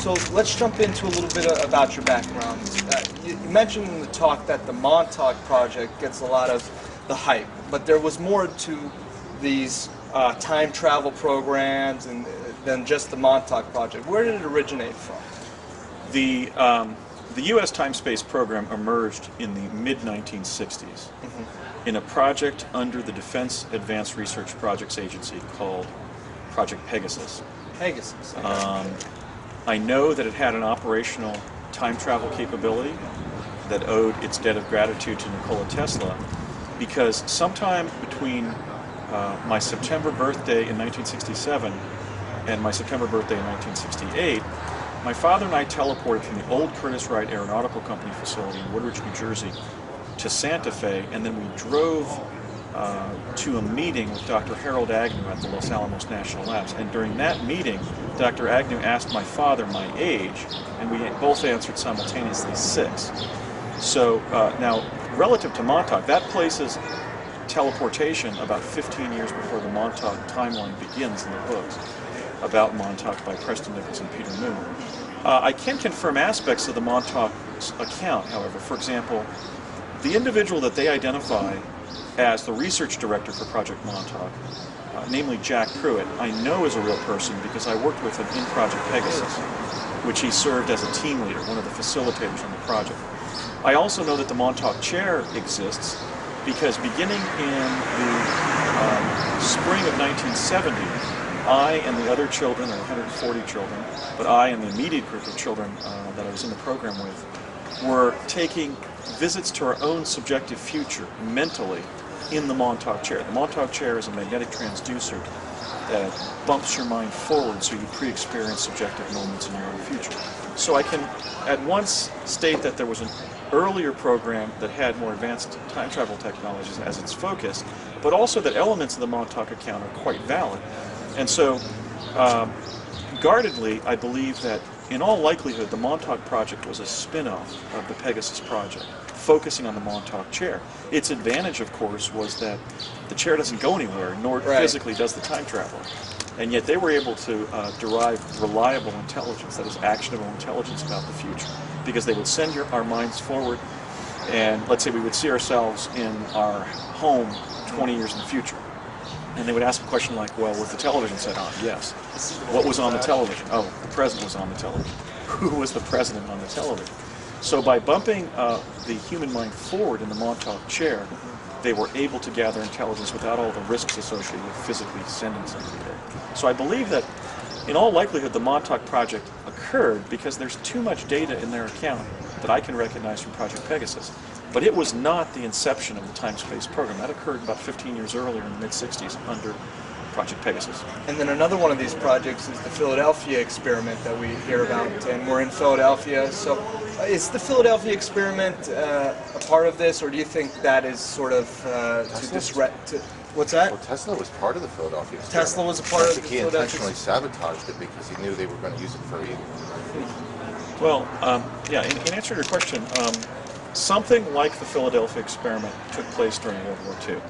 So let's jump into a little bit about your background. You mentioned in the talk that the Montauk Project gets a lot of the hype, but there was more to these time travel programs than just the Montauk Project. Where did it originate from? The U.S. time-space program emerged in the mid-1960s in a project under the Defense Advanced Research Projects Agency called Project Pegasus. Pegasus. Okay. I know that it had an operational time travel capability that owed its debt of gratitude to Nikola Tesla, because sometime between my September birthday in 1967 and my September birthday in 1968, my father and I teleported from the old Curtiss-Wright Aeronautical Company facility in Woodridge, New Jersey to Santa Fe, and then we drove to a meeting with Dr. Harold Agnew at the Los Alamos National Labs. And during that meeting, Dr. Agnew asked my father my age, and we both answered simultaneously 6. So now, relative to Montauk, that places Teleportation about 15 years before the Montauk timeline begins in the books about Montauk by Preston Nichols and Peter Moon. I can confirm aspects of the Montauk account, however. For example, the individual that they identify as the research director for Project Montauk, namely Jack Pruitt, I know is a real person because I worked with him in Project Pegasus, which he served as a team leader, one of the facilitators on the project. I also know that the Montauk Chair exists because beginning in the spring of 1970, I and the other children, there were 140 children, but I and the immediate group of children that I was in the program with, were taking visits to our own subjective future mentally in the Montauk Chair. The Montauk Chair is a magnetic transducer that bumps your mind forward so you pre-experience subjective moments in your own future. So I can at once state that there was an earlier program that had more advanced time travel technologies as its focus, but also that elements of the Montauk account are quite valid. And so, guardedly, I believe that in all likelihood the Montauk Project was a spin-off of the Pegasus Project, focusing on the Montauk Chair. Its advantage, of course, was that the chair doesn't go anywhere, nor physically does the time travel. And yet they were able to derive reliable intelligence, that is actionable intelligence about the future, because they would send our minds forward, and let's say we would see ourselves in our home 20 years in the future. And they would ask a question like, well, was the television set on? Yes. What was on the television? Oh, the president was on the television. Who was the president on the television? So by bumping the human mind forward in the Montauk Chair, they were able to gather intelligence without all the risks associated with physically sending somebody there. So I believe that in all likelihood the Montauk Project occurred because there's too much data in their account that I can recognize from Project Pegasus. But it was not the inception of the time-space program. That occurred about 15 years earlier in the mid-60s under Project Pegasus. And then another one of these projects is the Philadelphia experiment that we hear about, and we're in Philadelphia. So is the Philadelphia experiment a part of this, or do you think that is sort of to disrupt? What's that? Well, Tesla was part of the Philadelphia experiment. Tesla was a part of the Philadelphia. He intentionally sabotaged it because he knew they were going to use it for evil. Well, yeah, in answer to your question, something like the Philadelphia experiment took place during World War II.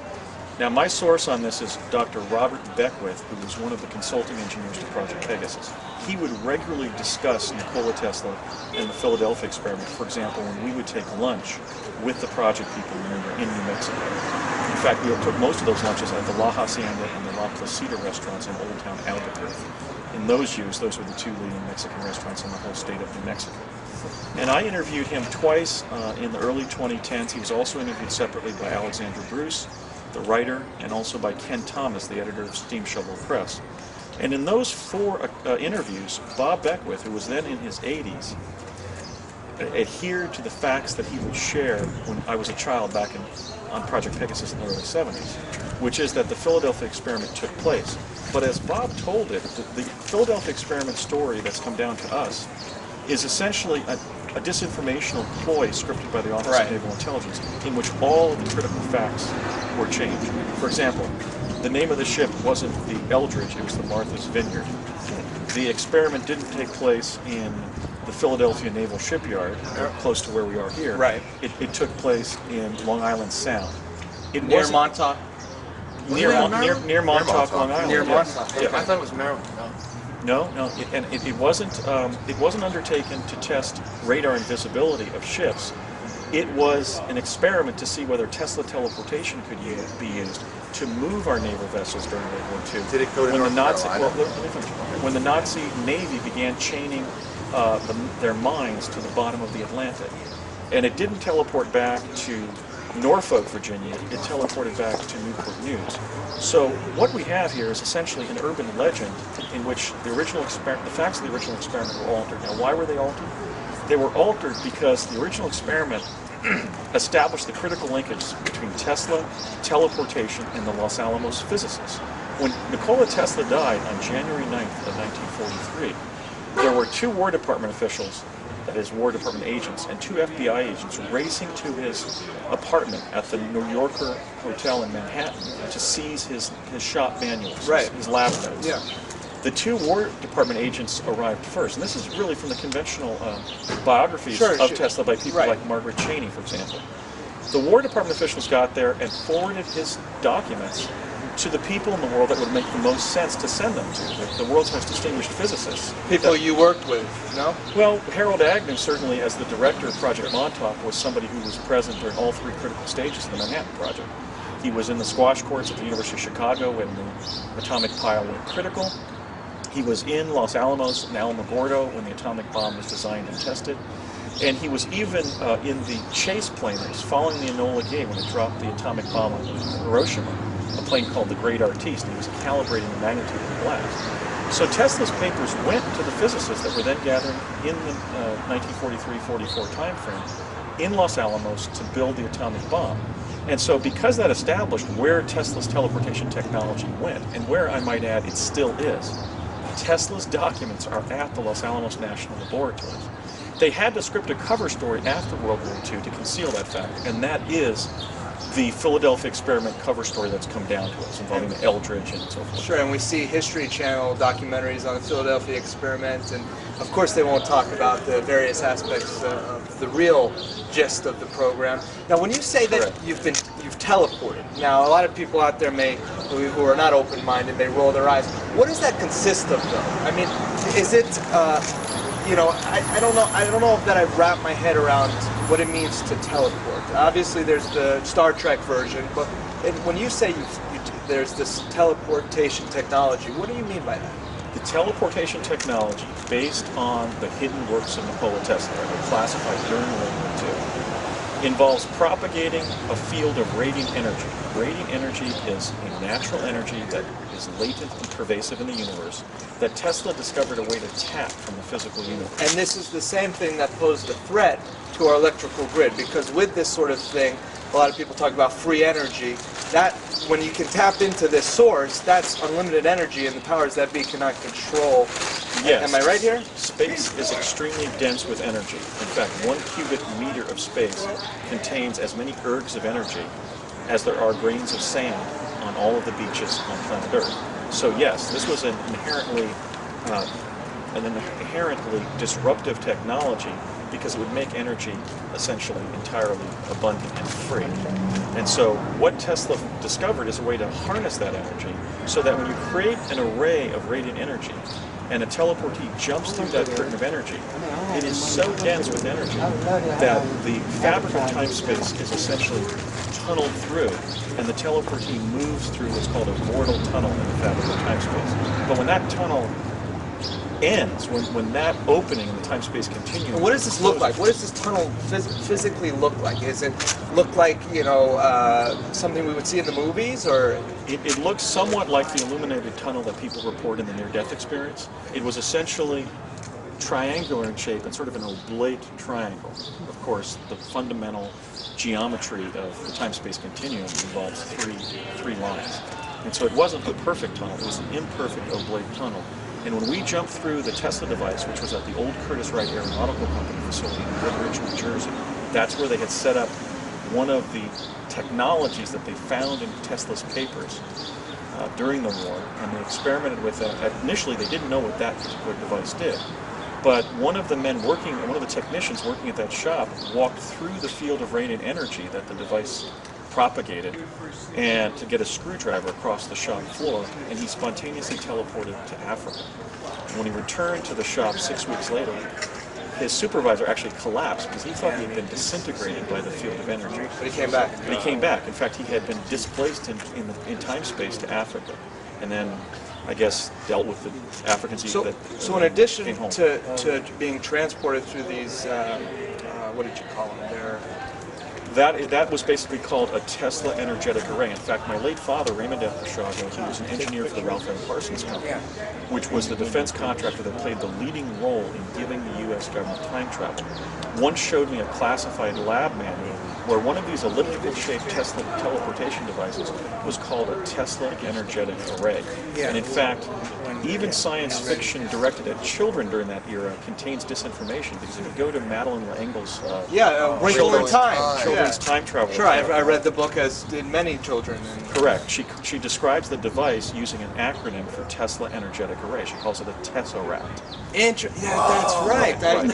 Now, my source on this is Dr. Robert Beckwith, who was one of the consulting engineers to Project Pegasus. He would regularly discuss Nikola Tesla and the Philadelphia experiment. For example, when we would take lunch with the project people when we were in New Mexico. In fact, we took most of those lunches at the La Hacienda and the La Placida restaurants in Old Town Albuquerque. In those years, those were the two leading Mexican restaurants in the whole state of New Mexico. And I interviewed him twice in the early 2010s. He was also interviewed separately by Alexandra Bruce, the writer, and also by Ken Thomas, the editor of Steam Shovel Press. And in those 4 interviews, Bob Beckwith, who was then in his 80s, adhered to the facts that he would share when I was a child back on Project Pegasus in the early 70s, which is that the Philadelphia experiment took place. But as Bob told it, the Philadelphia experiment story that's come down to us is essentially a disinformational ploy scripted by the Office of Naval Intelligence in which all of the critical facts were changed. For example, the name of the ship wasn't the Eldridge, it was the Martha's Vineyard. The experiment didn't take place in the Philadelphia Naval Shipyard, close to where we are here. Right. It took place in Long Island Sound. Near Montauk? Near Montauk, Long Island. Near Montauk. Yeah. I thought it was Maryland. No. No, it wasn't undertaken to test radar invisibility of ships. It was an experiment to see whether Tesla teleportation could be used to move our naval vessels during World War II. Did it go to North Carolina? Well, let me finish. When the Nazi Navy began chaining their mines to the bottom of the Atlantic, and it didn't teleport back to Norfolk, Virginia, it teleported back to Newport News. So what we have here is essentially an urban legend in which the facts of the original experiment were altered. Now, why were they altered? They were altered because the original experiment established the critical linkage between Tesla, teleportation, and the Los Alamos physicists. When Nikola Tesla died on January 9th of 1943, there were 2 War Department officials, that is, War Department agents, and 2 FBI agents racing to his apartment at the New Yorker Hotel in Manhattan to seize his shop manuals, his lab notes. Yeah. The 2 War Department agents arrived first, and this is really from the conventional biographies of Tesla by people like Margaret Cheney, for example. The War Department officials got there and forwarded his documents to the people in the world that would make the most sense to send them to, the world's most distinguished physicists. People you worked with, no? Well, Harold Agnew, certainly as the director of Project Montauk, was somebody who was present during all 3 critical stages of the Manhattan Project. He was in the squash courts at the University of Chicago when the atomic pile went critical. He was in Los Alamos and Alamogordo when the atomic bomb was designed and tested. And he was even in the chase plane that was following the Enola Gay when it dropped the atomic bomb on Hiroshima, a plane called the Great Artiste. He was calibrating the magnitude of the blast. So Tesla's papers went to the physicists that were then gathering in the 1943-44 timeframe in Los Alamos to build the atomic bomb. And so because that established where Tesla's teleportation technology went, and where, I might add, it still is, Tesla's documents are at the Los Alamos National Laboratories. They had to script a cover story after World War II to conceal that fact, and that is the Philadelphia experiment cover story that's come down to us, involving Eldridge and so forth. Sure, and we see History Channel documentaries on the Philadelphia experiment, and of course they won't talk about the various aspects of the real gist of the program. Now, when you say that you've teleported, now a lot of people out there who are not open-minded, may roll their eyes. What does that consist of, though? I mean, is it, you know, I don't know that I've wrapped my head around what it means to teleport. Obviously, there's the Star Trek version, but when you say there's this teleportation technology, what do you mean by that? The teleportation technology, based on the hidden works of Nikola Tesla that were classified during World War II, involves propagating a field of radiant energy. Radiant energy is a natural energy that is latent and pervasive in the universe that Tesla discovered a way to tap from the physical universe. And this is the same thing that posed a threat to our electrical grid, because with this sort of thing, a lot of people talk about free energy. That, when you can tap into this source, that's unlimited energy, and the powers that be cannot control. Yes. Am I right here? Space is extremely dense with energy. In fact, 1 cubic meter of space contains as many ergs of energy as there are grains of sand on all of the beaches on planet Earth. So yes, this was an inherently disruptive technology because it would make energy essentially entirely abundant and free. And so what Tesla discovered is a way to harness that energy so that when you create an array of radiant energy and a teleportee jumps through that curtain of energy, it is so dense with energy that the fabric of time-space is essentially tunneled through, and the teleportee moves through what's called a vortal tunnel in the fabric of time-space. But when that tunnel ends, when that opening in the time-space continues. And what does this look like? What does this tunnel physically look like? Is it look like, you know, something we would see in the movies, or? It looks somewhat like the illuminated tunnel that people report in the near-death experience. It was essentially triangular in shape and sort of an oblate triangle. Of course, the fundamental geometry of the time-space continuum involves three lines. And so it wasn't a perfect tunnel, it was an imperfect oblate tunnel. And when we jumped through the Tesla device, which was at the old Curtiss Wright Aeronautical Company facility in Woodbridge, New Jersey, that's where they had set up one of the technologies that they found in Tesla's papers during the war, and they experimented with that. Initially, they didn't know what that particular device did. But one of the technicians working at that shop walked through the field of radiant energy that the device propagated, and to get a screwdriver across the shop floor, and he spontaneously teleported to Africa. And when he returned to the shop 6 weeks later, his supervisor actually collapsed because he thought he had been disintegrated by the field of energy. But he came back. But he came back. In fact, he had been displaced in time-space to Africa, and then I guess dealt with the Africans. So in addition to being transported through these, what did you call them? That was basically called a Tesla energetic array. In fact, my late father, Raymond F. Basiago, he was an engineer for the Ralph M. Parsons Company, which was the defense contractor that played the leading role in giving the U.S. government time travel. Once showed me a classified lab manual where one of these elliptical-shaped Tesla teleportation devices was called a Tesla energetic array. And in fact, even science fiction directed at children during that era contains disinformation, because if you go to Madeleine L'Engle's Wrinkle in Time. Children's time travel. Sure, I read the book, as did many children. Correct. She describes the device using an acronym for Tesla Energetic Array. She calls it a Tesseract. That's right. And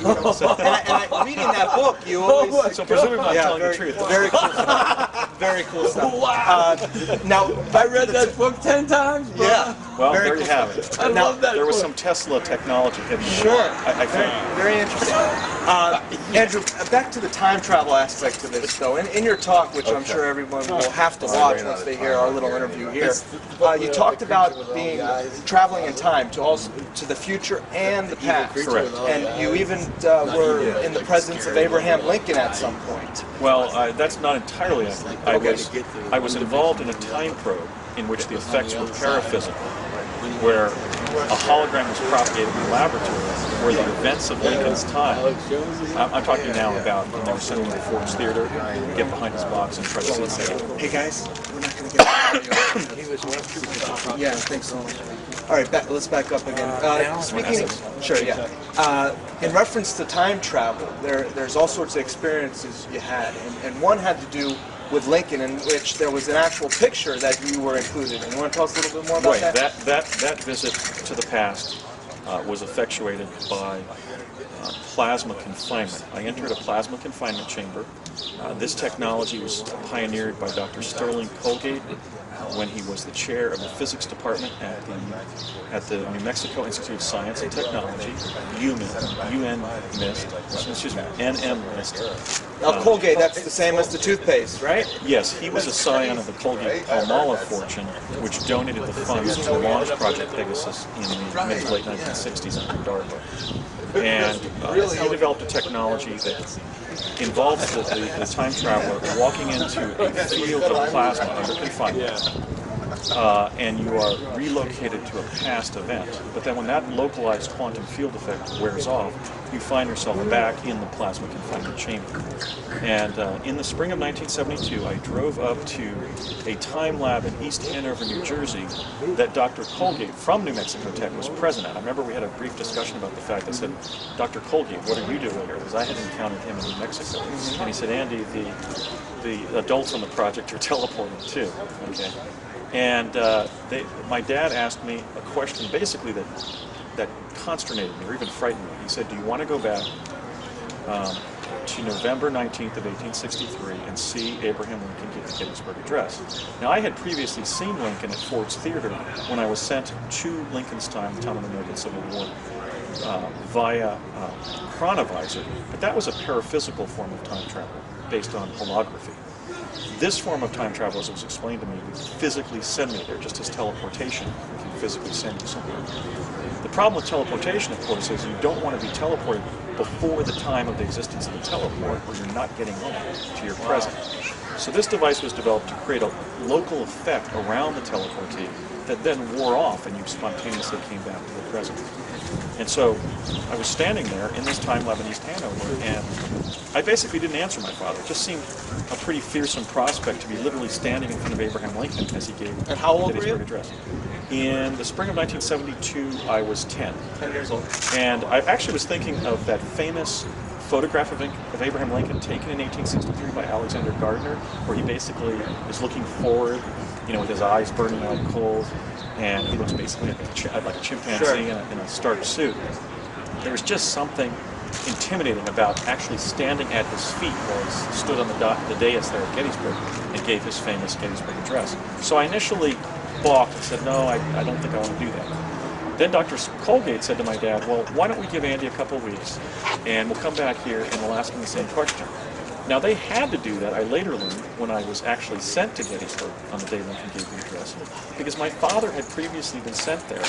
reading that book, you always... So presumably I'm telling the truth. Very cool stuff. Very cool stuff. Wow. Now, I read that book 10 times, bro. Yeah. Well, very there you cool have it. I love that There was book. some Tesla technology hidden. Sure. I think. Very interesting. Andrew, back to the time travel aspect of this, though. In your talk, which I'm sure everyone will have to watch once they hear our little interview here, you talked about traveling in time to the future and the past. Correct. And you even were in the presence of Abraham Lincoln at some point. Well, that's not entirely accurate. I was involved in a time probe in which the effects were paraphysical, where a hologram was propagated in the laboratory, where the events of Lincoln's time, I'm talking now about when they were sending him to Ford's Theater, get behind his box and try to see it. Hey guys, we're not going to get Yeah, thanks so much. All right, let's back up again. Speaking, sure, yeah. In reference to time travel, there's all sorts of experiences you had, and one had to do with Lincoln, in which there was an actual picture that you were included in. You want to tell us a little bit more about that? That visit to the past was effectuated by plasma confinement. I entered a plasma confinement chamber. This technology was pioneered by Dr. Sterling Colgate when he was the chair of the physics department at the New Mexico Institute of Science and Technology, NM-MIST. Now, Colgate, that's the same as the toothpaste, right? Yes, he was a scion of the Colgate-Palmolive fortune, which donated the funds to the launch project Pegasus in the mid to late 1960s under DARPA. And he developed a technology that involves the time traveler walking into a field of plasma under confinement, and you are relocated to a past event. But then when that localized quantum field effect wears off, you find yourself back in the plasma confinement chamber. And in the spring of 1972, I drove up to a time lab in East Hanover, New Jersey, that Dr. Colgate from New Mexico Tech was present at. I remember we had a brief discussion about the fact. I said, Dr. Colgate, what are you doing here? Because I had encountered him in New Mexico. And he said, Andy, the adults on the project are teleporting too. Okay. And my dad asked me a question basically that consternated me or even frightened me. He said, do you want to go back to November 19th of 1863 and see Abraham Lincoln give the Gettysburg Address? Now, I had previously seen Lincoln at Ford's Theater when I was sent to Lincoln's time, the time of the American Civil War, via chronovisor, but that was a paraphysical form of time travel based on holography. This form of time travel, as it was explained to me, would physically send me there, just as teleportation can physically send you somewhere. The problem with teleportation, of course, is you don't want to be teleported before the time of the existence of the teleport, where you're not getting home to your present. So this device was developed to create a local effect around the teleportee that then wore off and you spontaneously came back to the present. And so I was standing there in this time lab in East Hanover, and I basically didn't answer my father. It just seemed a pretty fearsome prospect to be literally standing in front of Abraham Lincoln as he gave And how old the were you? address. In the spring of 1972, I was 10. 10 years old. And I actually was thinking of that famous photograph of Abraham Lincoln taken in 1863 by Alexander Gardner, where he basically is looking forward, with his eyes burning like coals, and he looks basically like a chimpanzee in a starched suit. There was just something intimidating about actually standing at his feet while he stood on the dais there at Gettysburg and gave his famous Gettysburg Address. So I initially balked and said, no, I don't think I want to do that. Then Dr. Colgate said to my dad, well, why don't we give Andy a couple weeks and we'll come back here and we'll ask him the same question. Now they had to do that, I later learned, when I was actually sent to Gettysburg on the day Lincoln gave the address, because my father had previously been sent there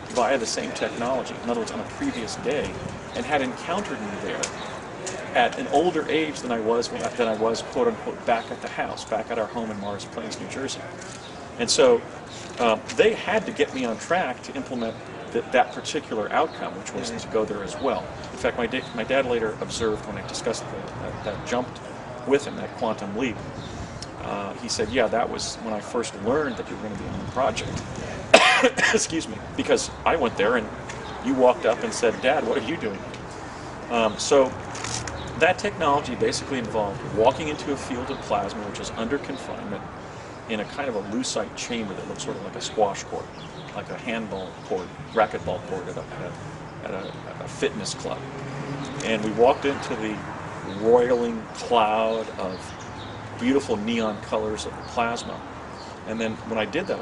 via the same technology, in other words, on a previous day, and had encountered me there at an older age than I was quote unquote back at the house, back at our home in Morris Plains, New Jersey. And so they had to get me on track to implement that particular outcome, which was to go there as well. In fact, my dad later observed when I discussed that jump with him, that quantum leap, he said, yeah, that was when I first learned that you were going to be on the project. Excuse me, because I went there and you walked up and said, Dad, what are you doing? So that technology basically involved walking into a field of plasma, which is under confinement, in a kind of a lucite chamber that looks sort of like a squash court, like a handball court, racquetball court at a fitness club. And we walked into the roiling cloud of beautiful neon colors of the plasma. And then when I did that,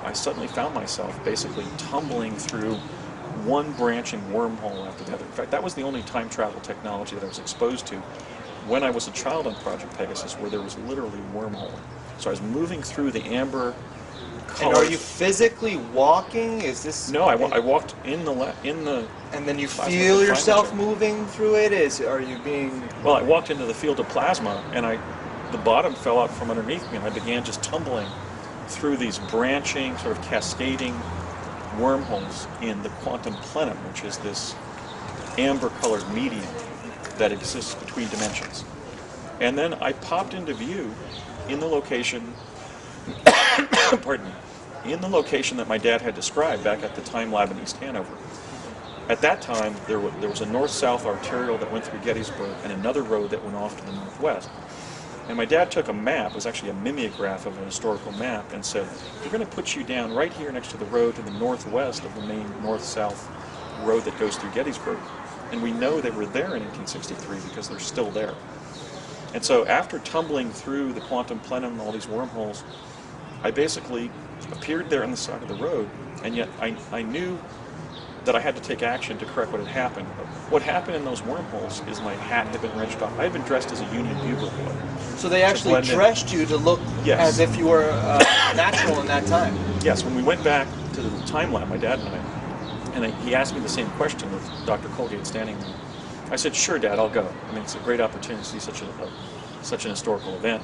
I suddenly found myself basically tumbling through one branching wormhole after the other. In fact, that was the only time travel technology that I was exposed to when I was a child on Project Pegasus, where there was literally wormhole. So I was moving through the amber colors. And are you physically walking? Is this? No, I walked in the. And then you feel yourself moving through it. Are you being? Well, I walked into the field of plasma, and the bottom fell out from underneath me, and I began just tumbling through these branching, sort of cascading wormholes in the quantum plenum, which is this amber-colored medium that exists between dimensions. And then I popped into view in the location, pardon me, in the location that my dad had described back at the Time Lab in East Hanover. At that time, there was a north-south arterial that went through Gettysburg and another road that went off to the northwest. And my dad took a map, it was actually a mimeograph of a historical map, and said, we're going to put you down right here next to the road to the northwest of the main north-south road that goes through Gettysburg. And we know they were there in 1863 because they're still there. And so after tumbling through the quantum plenum and all these wormholes, I basically appeared there on the side of the road, and yet I knew that I had to take action to correct what had happened. What happened in those wormholes is my hat had been wrenched off. I had been dressed as a Union bugle boy. So they actually dressed you to look as if you were natural in that time? Yes, when we went back to the Time Lab, my dad and I, he asked me the same question with Dr. Colgate standing there. I said, sure, Dad, I'll go. I mean, it's a great opportunity to see such an historical event.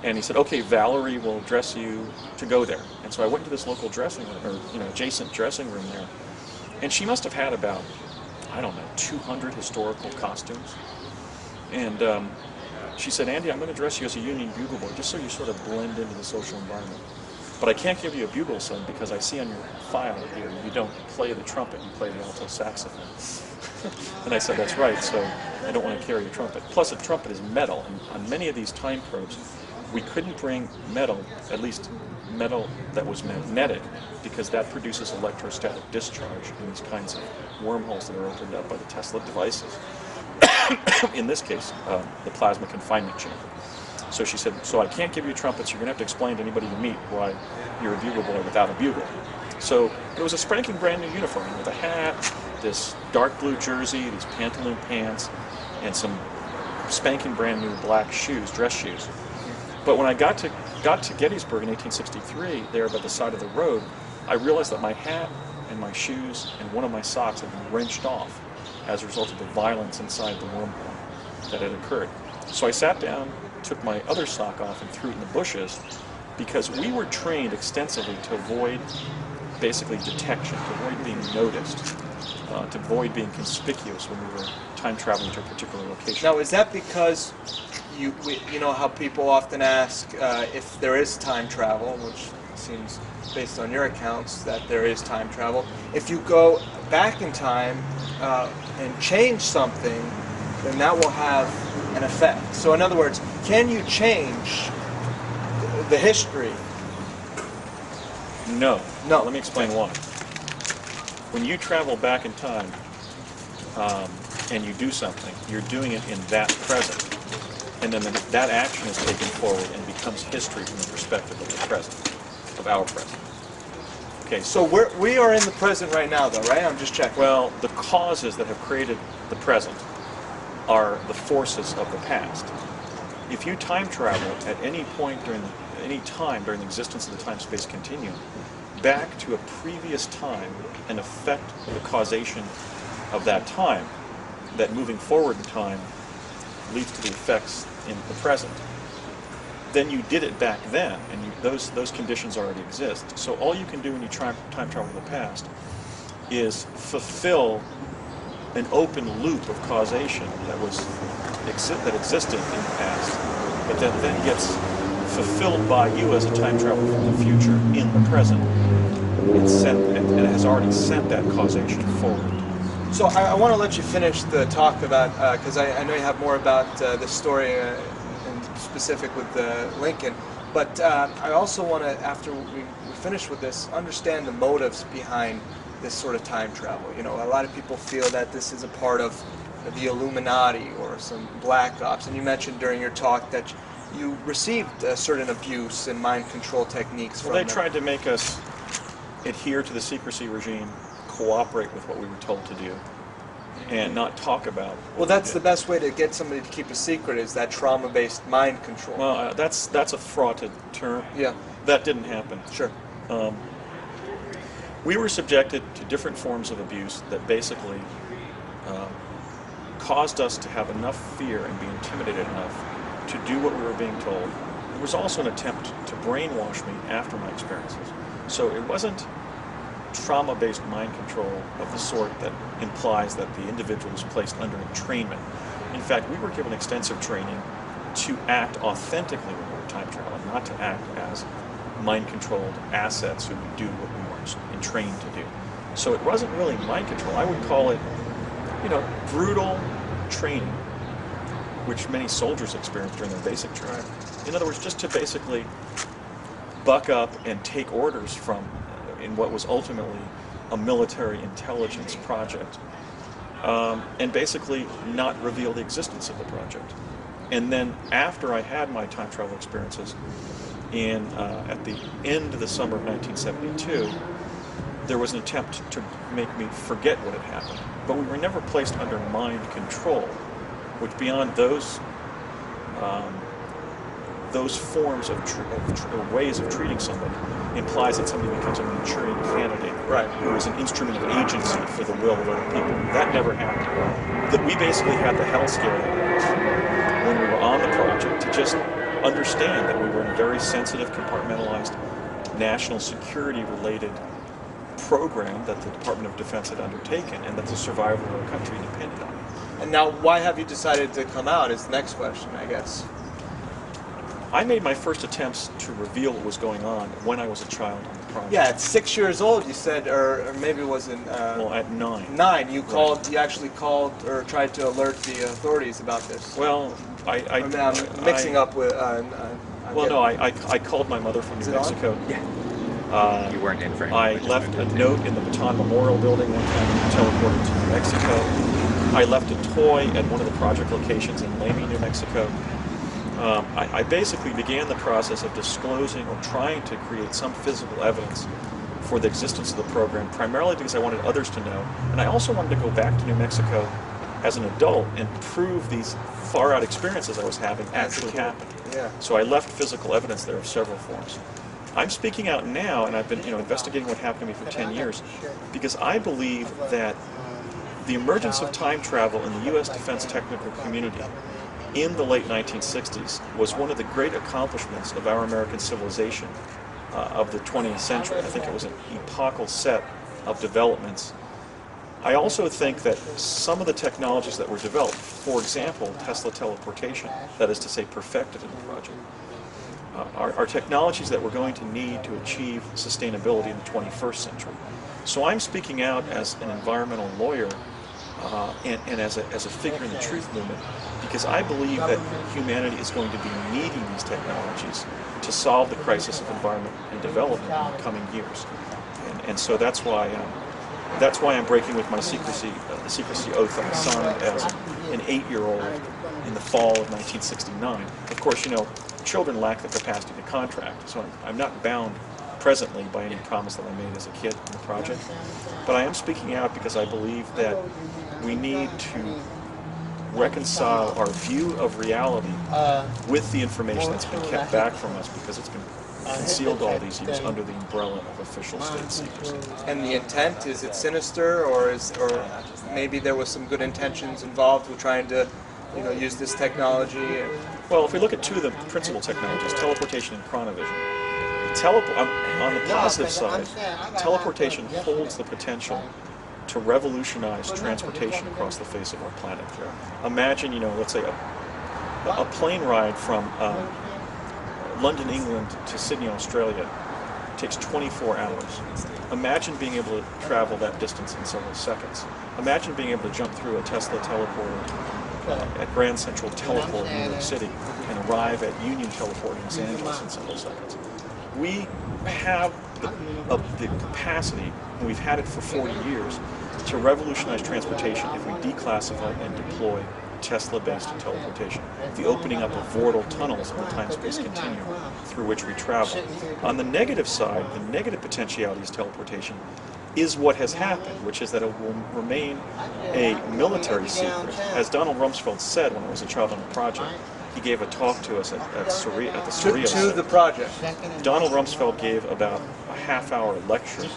And he said, okay, Valerie will dress you to go there. And so I went to this local dressing room, or adjacent dressing room there. And she must have had about, I don't know, 200 historical costumes. And she said, Andy, I'm going to dress you as a Union bugle boy, just so you sort of blend into the social environment. But I can't give you a bugle, son, because I see on your file here you don't play the trumpet, you play the alto saxophone. And I said, that's right, so I don't want to carry a trumpet. Plus, a trumpet is metal, and on many of these time probes, we couldn't bring metal, at least metal that was magnetic, because that produces electrostatic discharge in these kinds of wormholes that are opened up by the Tesla devices. In this case, the plasma confinement chamber. So she said, so I can't give you trumpets, you're going to have to explain to anybody you meet why you're a bugle boy without a bugle. So it was a spanking brand new uniform with a hat, this dark blue jersey, these pantaloon pants, and some spanking brand new black shoes, dress shoes. But when I got to Gettysburg in 1863, there by the side of the road, I realized that my hat and my shoes and one of my socks had been wrenched off as a result of the violence inside the wormhole that had occurred. So I sat down, took my other sock off and threw it in the bushes, because we were trained extensively to avoid basically detection, to avoid being noticed, to avoid being conspicuous when we were time traveling to a particular location. Now, is that because you know how people often ask if there is time travel, which seems, based on your accounts, that there is time travel. If you go back in time and change something, then that will have an effect. So in other words, can you change the history? No. No. Let me explain why. When you travel back in time, and you do something, you're doing it in that present. And then that action is taken forward and becomes history from the perspective of the present, of our present. Okay, So we are in the present right now, though, right? I'm just checking. well, the causes that have created the present are the forces of the past. If you time travel at any point any time during the existence of the time-space continuum back to a previous time and affect the causation of that time, that moving forward in time leads to the effects in the present, then you did it back then, and those conditions already exist. So all you can do when you time travel to the past is fulfill an open loop of causation that existed in the past, but that then gets fulfilled by you as a time traveler from the future in the present. And it has already sent that causation forward. So I want to let you finish the talk about, because I know you have more about this story in specific with Lincoln, but I also want to, after we finish with this, understand the motives behind this sort of time travel. You know, a lot of people feel that this is a part of the Illuminati or some black ops, and you mentioned during your talk that you received a certain abuse and mind control techniques from Well, they them. tried to make us adhere to the secrecy regime, cooperate with what we were told to do, and not talk about what Well, we that's did. the best way to get somebody to keep a secret, is that trauma-based mind control. Well, that's a fraughted term. Yeah, That didn't happen. sure. We were subjected to different forms of abuse that basically caused us to have enough fear and be intimidated enough to do what we were being told. There was also an attempt to brainwash me after my experiences. So it wasn't trauma-based mind control of the sort that implies that the individual is placed under entrainment. In fact, we were given extensive training to act authentically when we were time traveling, not to act as mind-controlled assets who would do what we were trained to do. So it wasn't really mind control. I would call it, brutal training, which many soldiers experience during their basic training. In other words, just to basically buck up and take orders from, in what was ultimately a military intelligence project, and basically not reveal the existence of the project. And then after I had my time travel experiences, at the end of the summer of 1972, there was an attempt to make me forget what had happened. But we were never placed under mind control, which beyond those forms of ways of treating somebody implies that somebody becomes a Manchurian candidate, who is an instrument of agency for the will of other people. That never happened. That we basically had the hell scare when we were on the project to just understand that we were in a very sensitive, compartmentalized, national security-related program that the Department of Defense had undertaken, and that the survival of our country depended on. And now, why have you decided to come out is the next question, I guess. I made my first attempts to reveal what was going on when I was a child on the project. Yeah, at 6 years old, you said, or maybe it was in Well, at 9. 9. You called. You actually called or tried to alert the authorities about this. Well, I'm mixing up with. I called my mother from New Mexico. You weren't in for anything. I left a note in the Baton Memorial Building one time when we teleported to New Mexico. I left a toy at one of the project locations in Lamy, New Mexico. I basically began the process of disclosing or trying to create some physical evidence for the existence of the program, primarily because I wanted others to know. And I also wanted to go back to New Mexico as an adult and prove these far-out experiences I was having actually happened. Yeah. So I left physical evidence there of several forms. I'm speaking out now, and I've been investigating what happened to me for 10 years, because I believe that the emergence of time travel in the U.S. defense technical community in the late 1960s was one of the great accomplishments of our American civilization of the 20th century. I think it was an epochal set of developments. I also think that some of the technologies that were developed, for example, Tesla teleportation, that is to say perfected in the project, are technologies that we're going to need to achieve sustainability in the 21st century. So I'm speaking out as an environmental lawyer and as a figure in the truth movement, because I believe that humanity is going to be needing these technologies to solve the crisis of environment and development in the coming years. And so that's why That's why I'm breaking with my secrecy, the secrecy oath that I signed as an 8-year-old in the fall of 1969. Of course, you know, children lack the capacity to contract, so I'm not bound presently by any promise that I made as a kid in the project. But I am speaking out because I believe that we need to reconcile our view of reality with the information that's been kept back from us because it's been concealed all these years under the umbrella of official state secrecy. And the intent, is it sinister, or maybe there was some good intentions involved with trying to, you know, use this technology? Well, if we look at two of the principal technologies, teleportation and chronovision, on the positive side, teleportation holds the potential to revolutionize transportation across the face of our planet. Imagine, you know, let's say a plane ride from London, England to Sydney, Australia takes 24 hours. Imagine being able to travel that distance in several seconds. Imagine being able to jump through a Tesla teleporter at Grand Central Teleport in New York City and arrive at Union Teleport in Los Angeles in several seconds. We have the capacity, and we've had it for 40 years, to revolutionize transportation if we declassify and deploy Tesla-based teleportation, the opening up of vortal tunnels in the time-space continuum through which we travel. On the negative side, the negative potentialities of teleportation is what has happened, which is that it will remain a military secret. As Donald Rumsfeld said when I was a child on the project, he gave a talk to us at the Surreal To the project. Donald Rumsfeld gave about a half-hour lecture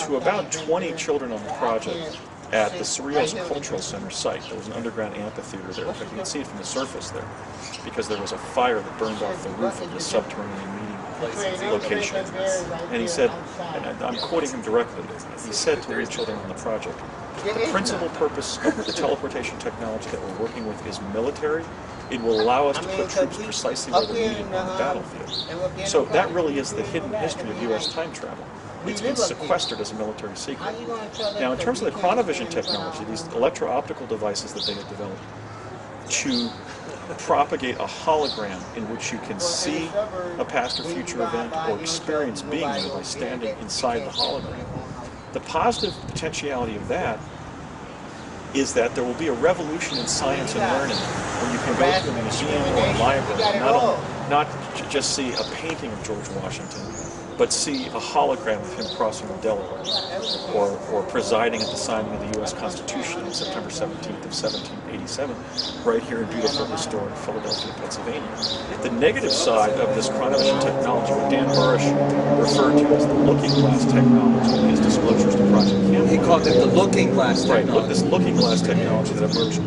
to about 20 children on the project at the Surreal's Cultural Center site. There was an underground amphitheater there. In fact, you can see it from the surface there, because there was a fire that burned off the roof of the subterranean meeting location. And he said, and I'm quoting him directly, he said to the children on the project, the principal purpose of the teleportation technology that we're working with is military. It will allow us to put troops precisely where they're needed on the battlefield. So that really is the hidden history of U.S. time travel. It's been sequestered as a military secret. Now, in terms of the chronovision technology, these electro-optical devices that they have developed to propagate a hologram in which you can see a past or future event or experience being there by standing inside the hologram. The positive potentiality of that is that there will be a revolution in science and learning when you can go to a museum or a library and not just see a painting of George Washington, but see a hologram of him crossing the Delaware or presiding at the signing of the U.S. Constitution on September 17th of 1787, right here in beautiful historic Philadelphia, Pennsylvania. The negative side of this chronovision technology, what Dan Burrish referred to as the looking glass technology in his disclosures to Project Campbell. He called it the looking glass technology. Right, this looking glass technology that emerged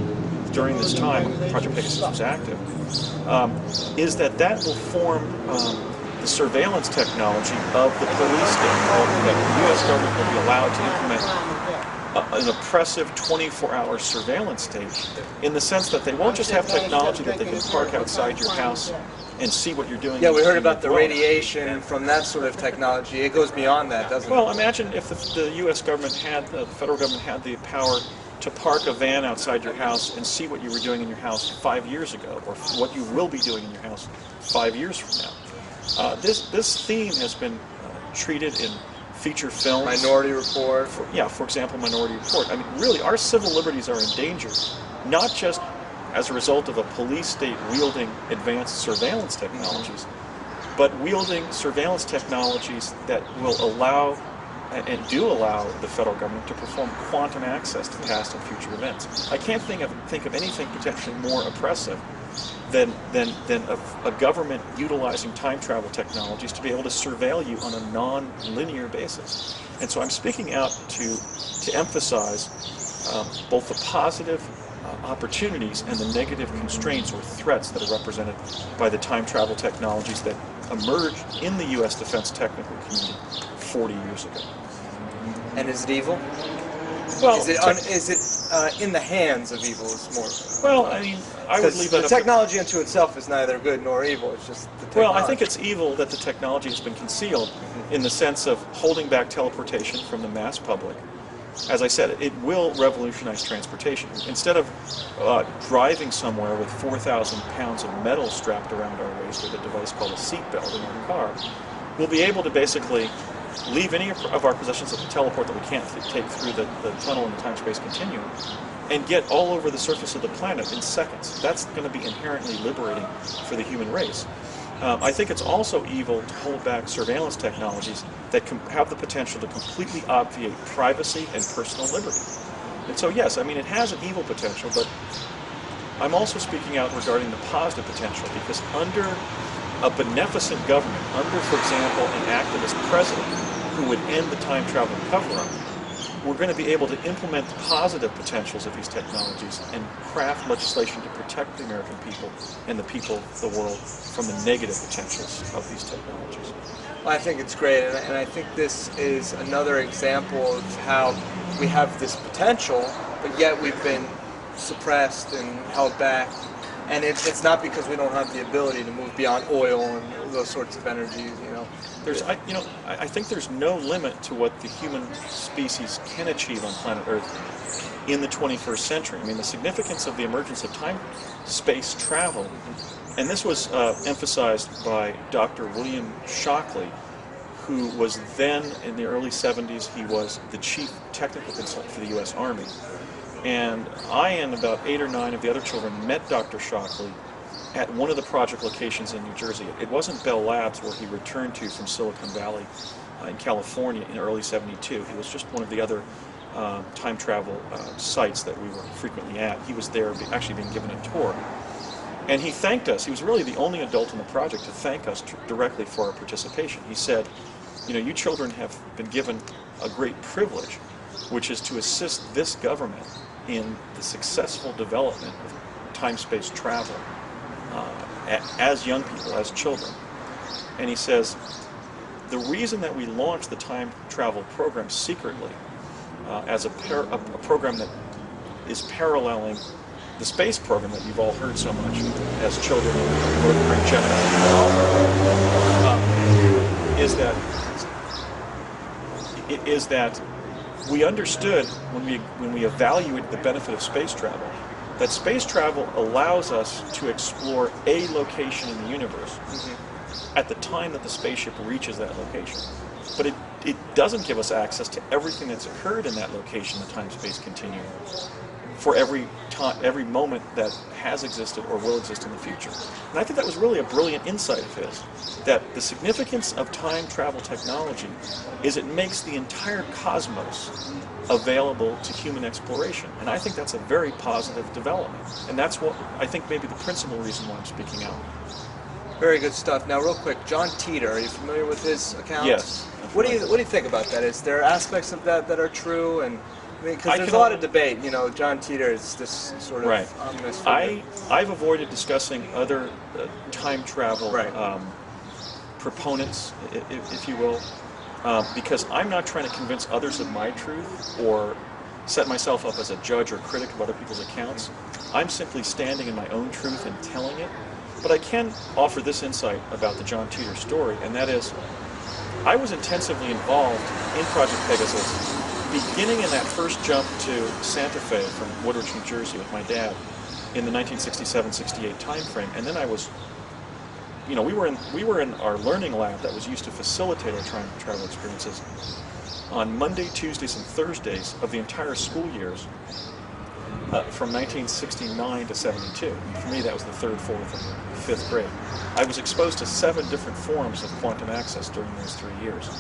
during this time when Project Pegasus was active, is that will form the surveillance technology of the police state, that the U.S. government will be allowed to implement an oppressive 24-hour surveillance state, in the sense that they won't just have technology that they can park outside your house and see what you're doing. Yeah, we heard about the radiation from that sort of technology. It goes beyond that, doesn't it? Well, imagine if the U.S. government the federal government had the power to park a van outside your house and see what you were doing in your house 5 years ago, or what you will be doing in your house 5 years from now. This theme has been treated in feature films. Minority Report. For example, Minority Report. I mean, really, our civil liberties are in danger, not just as a result of a police state wielding advanced surveillance technologies, but wielding surveillance technologies that will allow and do allow the federal government to perform quantum access to past and future events. I can't think of anything potentially more oppressive than a government utilizing time travel technologies to be able to surveil you on a non-linear basis. And so I'm speaking out to emphasize both the positive opportunities and the negative constraints or threats that are represented by the time travel technologies that emerged in the U.S. defense technical community 40 years ago. And is it evil? Well, is it in the hands of evil? Is more. Well, I mean, I would leave that the technology unto itself is neither good nor evil. It's just the technology. Well, I think it's evil that the technology has been concealed in the sense of holding back teleportation from the mass public. As I said, it will revolutionize transportation. Instead of driving somewhere with 4,000 pounds of metal strapped around our waist with a device called a seatbelt in our car, we'll be able to basically leave any of our possessions at the teleport that we can't take through the tunnel in the time-space continuum, and get all over the surface of the planet in seconds. That's going to be inherently liberating for the human race. I think it's also evil to hold back surveillance technologies that have the potential to completely obviate privacy and personal liberty. And so yes, I mean, it has an evil potential, but I'm also speaking out regarding the positive potential, because under a beneficent government, under, for example, an activist president who would end the time travel cover-up, we're going to be able to implement the positive potentials of these technologies and craft legislation to protect the American people and the people of the world from the negative potentials of these technologies. Well, I think it's great, and I think this is another example of how we have this potential, but yet we've been suppressed and held back. And it's not because we don't have the ability to move beyond oil and those sorts of energies, you know. I think there's no limit to what the human species can achieve on planet Earth in the 21st century. I mean, the significance of the emergence of time-space travel, and this was emphasized by Dr. William Shockley, who was then, in the early 70s, he was the chief technical consultant for the U.S. Army. And I and about 8 or 9 of the other children met Dr. Shockley at one of the project locations in New Jersey. It wasn't Bell Labs, where he returned to from Silicon Valley in California in early '72. It was just one of the other time travel sites that we were frequently at. He was there actually being given a tour. And he thanked us. He was really the only adult in the project to thank us directly for our participation. He said, you know, you children have been given a great privilege, which is to assist this government in the successful development of time-space travel as young people, as children. And he says, the reason that we launched the time travel program secretly as a program that is paralleling the space program that you've all heard so much as children in Mercury, Gemini, is that we understood when we evaluated the benefit of space travel, that space travel allows us to explore a location in the universe at the time that the spaceship reaches that location. But it doesn't give us access to everything that's occurred in that location, the time-space continuum, for every moment that has existed or will exist in the future. And I think that was really a brilliant insight of his, that the significance of time travel technology is it makes the entire cosmos available to human exploration. And I think that's a very positive development. And that's what I think maybe the principal reason why I'm speaking out. Very good stuff. Now, real quick, John Titor, are you familiar with his account? Yes. What do you think about that? Is there aspects of that that are true? And I mean, because there's a lot of debate. You know, John Titor is this sort of ominous figure. I've avoided discussing other time travel proponents, if you will, because I'm not trying to convince others of my truth or set myself up as a judge or critic of other people's accounts. I'm simply standing in my own truth and telling it. But I can offer this insight about the John Titor story, and that is, I was intensively involved in Project Pegasus, beginning in that first jump to Santa Fe from Woodridge, New Jersey with my dad in the 1967-68 time frame. And then I was, you know, we were in our learning lab that was used to facilitate our time travel experiences on Monday, Tuesdays, and Thursdays of the entire school years from 1969 to 72. For me, that was the 3rd, 4th, and 5th grade. I was exposed to 7 different forms of quantum access during those 3 years.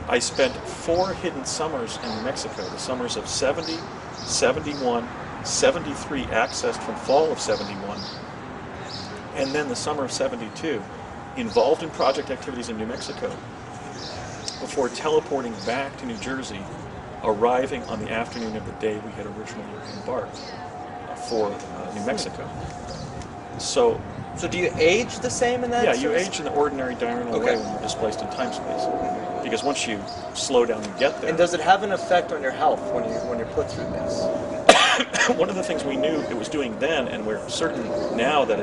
I spent 4 hidden summers in New Mexico, the summers of 70, 71, 73, accessed from fall of 71, and then the summer of 72, involved in project activities in New Mexico, before teleporting back to New Jersey, arriving on the afternoon of the day we had originally embarked for New Mexico. So do you age the same in that? Yeah, you age in the ordinary diurnal way when you're displaced in time-space. Because once you slow down and get there... And does it have an effect on your health when you're put through this? One of the things we knew it was doing then, and we're certain now that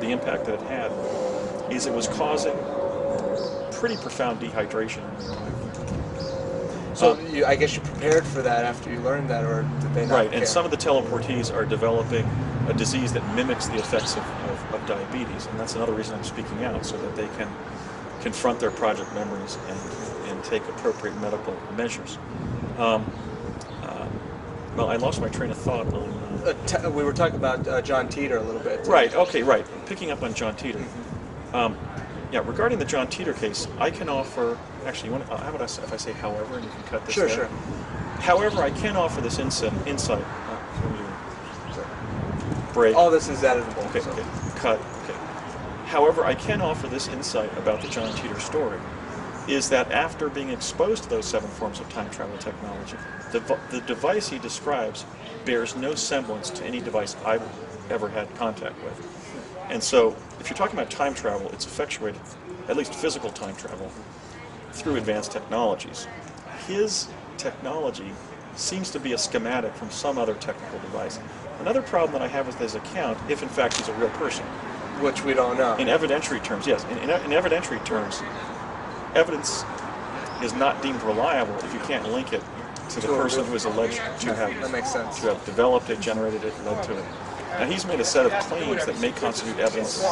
the impact that it had, is it was causing pretty profound dehydration. So I guess you prepared for that after you learned that, or did they not Right, care? and some of the teleportees are developing a disease that mimics the effects of diabetes, and that's another reason I'm speaking out, so that they can confront their project memories and and take appropriate medical measures. Well, I lost my train of thought on... We were talking about John Titor a little bit. Right, okay, right. Picking up on John Titor. Yeah, regarding the John Titor case, I can offer... Actually, how about if I say however, and you can cut this Sure, there? sure. However, I can offer this insight. Break. All this is editable. Okay, so. okay. Cut. Okay. However, I can offer this insight about the John Titor story, is that after being exposed to those 7 forms of time travel technology, the device he describes bears no semblance to any device I've ever had contact with. And so, if you're talking about time travel, it's effectuated, at least physical time travel, through advanced technologies. His technology seems to be a schematic from some other technical device. Another problem that I have with his account, if in fact he's a real person, Which we don't know. in evidentiary terms, yes, in evidentiary terms, evidence is not deemed reliable if you can't link it to the person who is alleged to have, That makes sense. to have developed it, generated it, led to it. Now he's made a set of claims that may constitute evidence.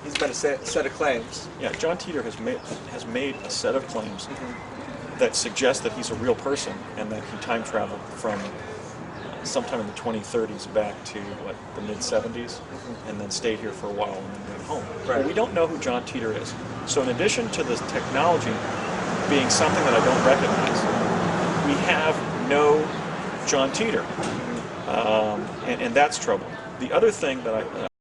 He's made a set of claims. Yeah, John Titor has made a set of claims that suggest that he's a real person and that he time traveled from sometime in the 2030s back to the mid 70s, and then stayed here for a while and then went home. Right. But we don't know who John Titor is. So in addition to this technology being something that I don't recognize, we have no John Titor, and that's troubling. The other thing that